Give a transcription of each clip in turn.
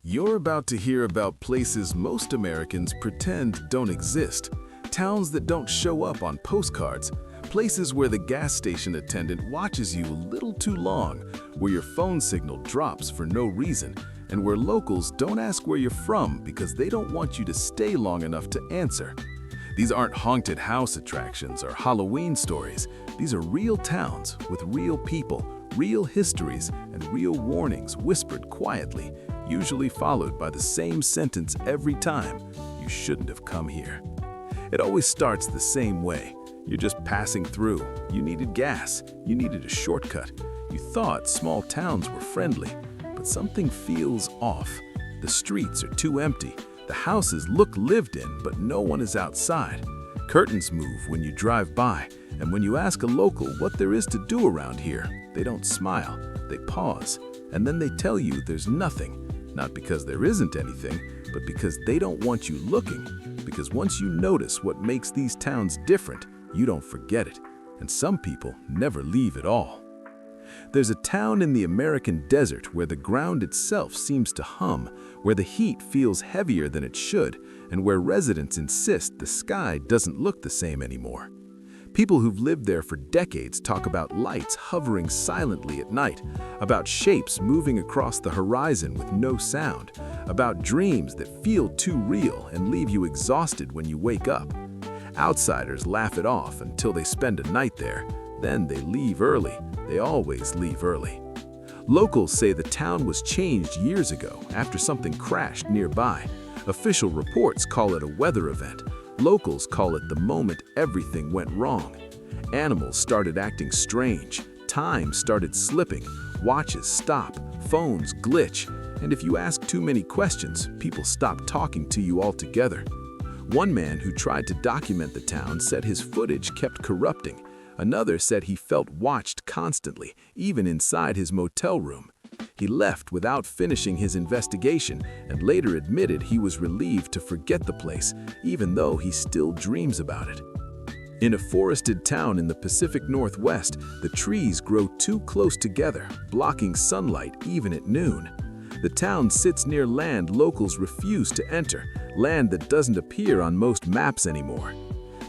You're about to hear about places most Americans pretend don't exist, towns that don't show up on postcards, places where the gas station attendant watches you a little too long, where your phone signal drops for no reason, and where locals don't ask where you're from because they don't want you to stay long enough to answer. These aren't haunted house attractions or Halloween stories. These are real towns with real people, real histories, and real warnings whispered quietly, usually followed by the same sentence every time: you shouldn't have come here. It always starts the same way. You're just passing through. You needed gas. You needed a shortcut. You thought small towns were friendly, but something feels off. The streets are too empty. The houses look lived in, but no one is outside. Curtains move when you drive by, and when you ask a local what there is to do around here, they don't smile. They pause, and then they tell you there's nothing. Not because there isn't anything, but because they don't want you looking. Because once you notice what makes these towns different, you don't forget it. And some people never leave at all. There's a town in the American desert where the ground itself seems to hum, where the heat feels heavier than it should, and where residents insist the sky doesn't look the same anymore. People who've lived there for decades talk about lights hovering silently at night, about shapes moving across the horizon with no sound, about dreams that feel too real and leave you exhausted when you wake up. Outsiders laugh it off until they spend a night there. Then they leave early. They always leave early. Locals say the town was changed years ago after something crashed nearby. Official reports call it a weather event. Locals call it the moment everything went wrong. Animals started acting strange. Time started slipping. Watches stop. Phones glitch. And if you ask too many questions, people stop talking to you altogether. One man who tried to document the town said his footage kept corrupting. Another said he felt watched constantly, even inside his motel room. He left without finishing his investigation and later admitted he was relieved to forget the place, even though he still dreams about it. In a forested town in the Pacific Northwest, the trees grow too close together, blocking sunlight even at noon. The town sits near land locals refuse to enter, land that doesn't appear on most maps anymore.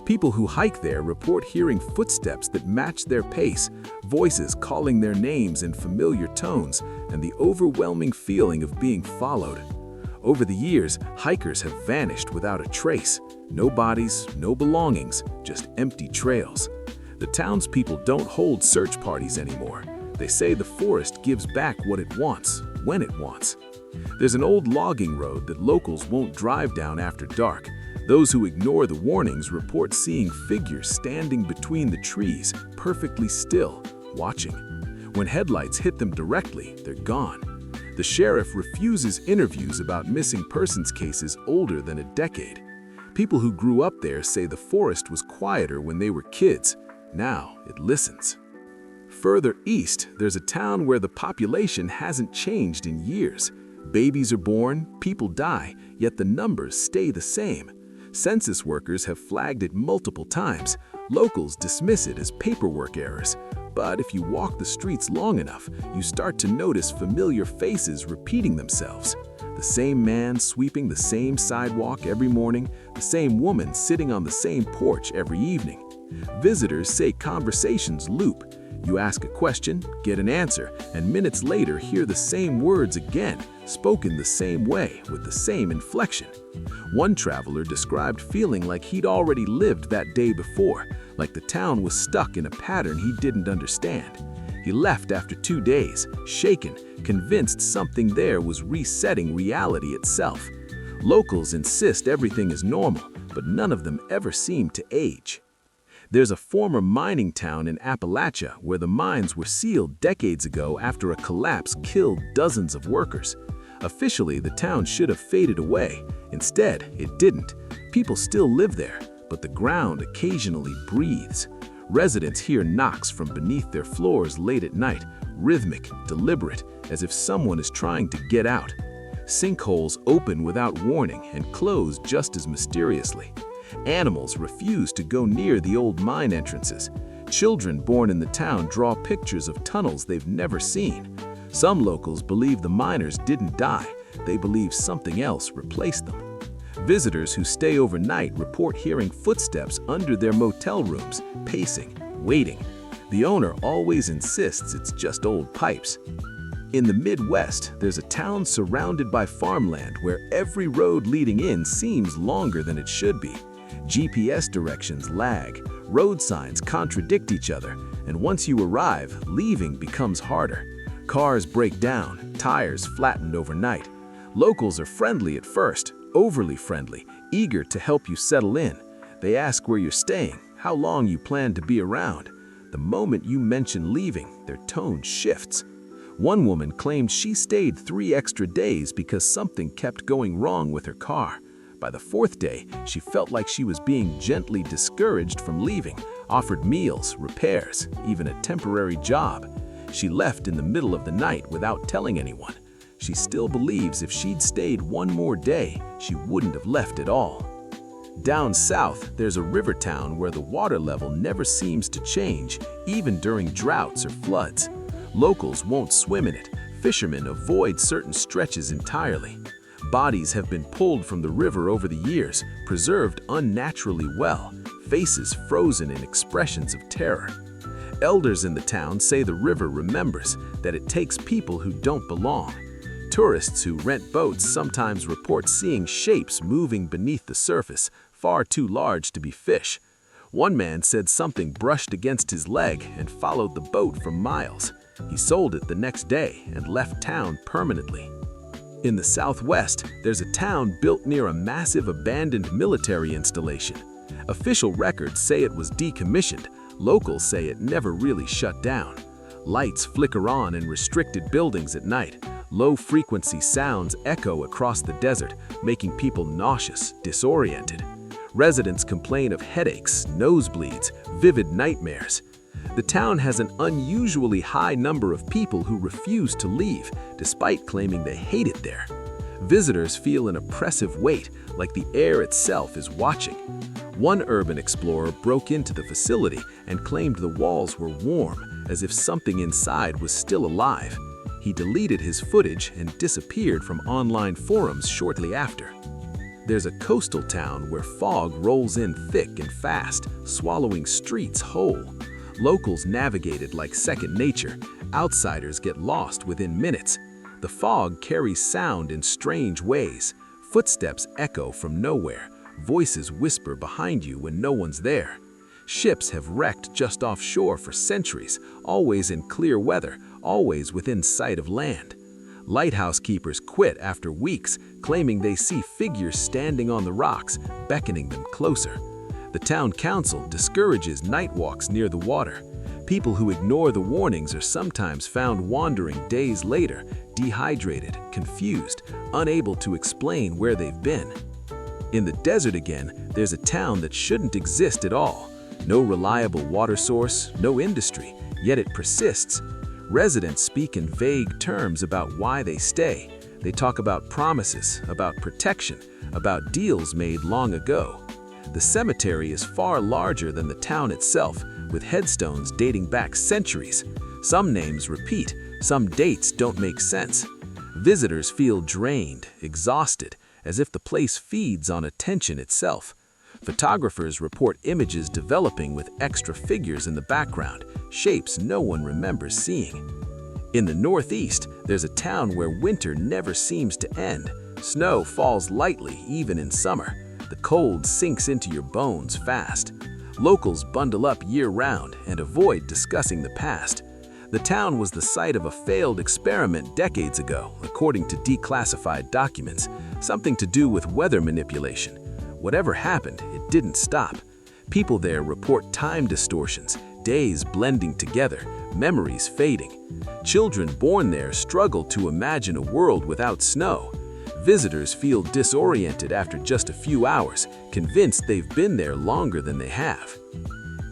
People who hike there report hearing footsteps that match their pace, voices calling their names in familiar tones, and the overwhelming feeling of being followed. Over the years, hikers have vanished without a trace. No bodies, no belongings, just empty trails. The townspeople don't hold search parties anymore. They say the forest gives back what it wants, when it wants. There's an old logging road that locals won't drive down after dark. Those who ignore the warnings report seeing figures standing between the trees, perfectly still, watching. When headlights hit them directly, they're gone. The sheriff refuses interviews about missing persons cases older than a decade. People who grew up there say the forest was quieter when they were kids. Now it listens. Further east, there's a town where the population hasn't changed in years. Babies are born, people die, yet the numbers stay the same. Census workers have flagged it multiple times. Locals dismiss it as paperwork errors. But if you walk the streets long enough, you start to notice familiar faces repeating themselves. The same man sweeping the same sidewalk every morning, the same woman sitting on the same porch every evening. Visitors say conversations loop. You ask a question, get an answer, and minutes later hear the same words again, spoken the same way with the same inflection. One traveler described feeling like he'd already lived that day before, like the town was stuck in a pattern he didn't understand. He left after 2 days, shaken, convinced something there was resetting reality itself. Locals insist everything is normal, but none of them ever seem to age. There's a former mining town in Appalachia where the mines were sealed decades ago after a collapse killed dozens of workers. Officially, the town should have faded away. Instead, it didn't. People still live there, but the ground occasionally breathes. Residents hear knocks from beneath their floors late at night, rhythmic, deliberate, as if someone is trying to get out. Sinkholes open without warning and close just as mysteriously. Animals refuse to go near the old mine entrances. Children born in the town draw pictures of tunnels they've never seen. Some locals believe the miners didn't die. they believe something else replaced them. Visitors who stay overnight report hearing footsteps under their motel rooms, pacing, waiting. The owner always insists it's just old pipes. In the Midwest, there's a town surrounded by farmland where every road leading in seems longer than it should be. GPS directions lag, road signs contradict each other, and once you arrive, leaving becomes harder. Cars break down, tires flattened overnight. Locals are friendly at first, overly friendly, eager to help you settle in. They ask where you're staying, how long you plan to be around. The moment you mention leaving, their tone shifts. One woman claimed she stayed 3 extra days because something kept going wrong with her car. By the 4th day, she felt like she was being gently discouraged from leaving, offered meals, repairs, even a temporary job. She left in the middle of the night without telling anyone. She still believes if she'd stayed 1 more day, she wouldn't have left at all. Down south, there's a river town where the water level never seems to change, even during droughts or floods. Locals won't swim in it. Fishermen avoid certain stretches entirely. Bodies have been pulled from the river over the years, preserved unnaturally well, faces frozen in expressions of terror. Elders in the town say the river remembers that it takes people who don't belong. Tourists who rent boats sometimes report seeing shapes moving beneath the surface, far too large to be fish. One man said something brushed against his leg and followed the boat for miles. He sold it the next day and left town permanently. In the Southwest, there's a town built near a massive abandoned military installation. Official records say it was decommissioned. Locals say it never really shut down. Lights flicker on in restricted buildings at night. Low-frequency sounds echo across the desert, making people nauseous, disoriented. Residents complain of headaches, nosebleeds, vivid nightmares. The town has an unusually high number of people who refuse to leave, despite claiming they hate it there. Visitors feel an oppressive weight, like the air itself is watching. One urban explorer broke into the facility and claimed the walls were warm, as if something inside was still alive. He deleted his footage and disappeared from online forums shortly after. There's a coastal town where fog rolls in thick and fast, swallowing streets whole. Locals navigate it like second nature. Outsiders get lost within minutes. The fog carries sound in strange ways. Footsteps echo from nowhere. Voices whisper behind you when no one's there. Ships have wrecked just offshore for centuries, always in clear weather, always within sight of land. Lighthouse keepers quit after weeks, claiming they see figures standing on the rocks, beckoning them closer. The town council discourages night walks near the water. People who ignore the warnings are sometimes found wandering days later, dehydrated, confused, unable to explain where they've been. In the desert again, there's a town that shouldn't exist at all. No reliable water source, no industry, yet it persists. Residents speak in vague terms about why they stay. They talk about promises, about protection, about deals made long ago. The cemetery is far larger than the town itself, with headstones dating back centuries. Some names repeat, some dates don't make sense. Visitors feel drained, exhausted, as if the place feeds on attention itself. Photographers report images developing with extra figures in the background, shapes no one remembers seeing. In the Northeast, there's a town where winter never seems to end. Snow falls lightly even in summer. The cold sinks into your bones fast. Locals bundle up year-round and avoid discussing the past. The town was the site of a failed experiment decades ago, according to declassified documents, something to do with weather manipulation. Whatever happened, it didn't stop. People there report time distortions, days blending together, memories fading. Children born there struggle to imagine a world without snow. Visitors feel disoriented after just a few hours, convinced they've been there longer than they have.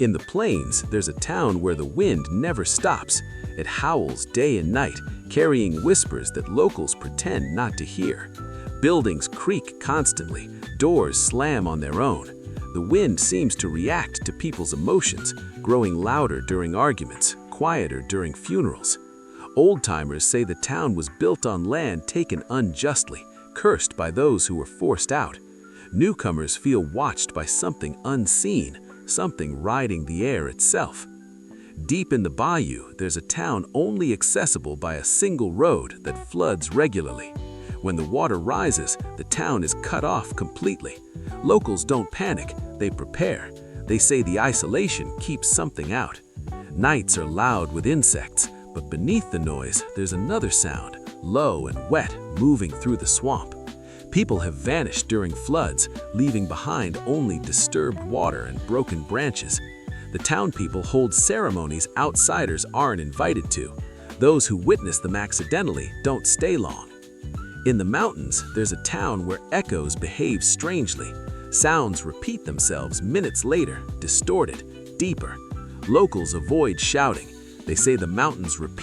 In the plains, there's a town where the wind never stops. It howls day and night, carrying whispers that locals pretend not to hear. Buildings creak constantly, doors slam on their own. The wind seems to react to people's emotions, growing louder during arguments, quieter during funerals. Old-timers say the town was built on land taken unjustly, cursed by those who were forced out. Newcomers feel watched by something unseen, something riding the air itself. Deep in the bayou, there's a town only accessible by a single road that floods regularly. When the water rises, the town is cut off completely. Locals don't panic, they prepare. They say the isolation keeps something out. Nights are loud with insects, but beneath the noise, there's another sound, low and wet, moving through the swamp. People have vanished during floods, leaving behind only disturbed water and broken branches. The town people hold ceremonies outsiders aren't invited to. Those who witness them accidentally don't stay long. In the mountains, there's a town where echoes behave strangely. Sounds repeat themselves minutes later, distorted, deeper. Locals avoid shouting. They say the mountains repeat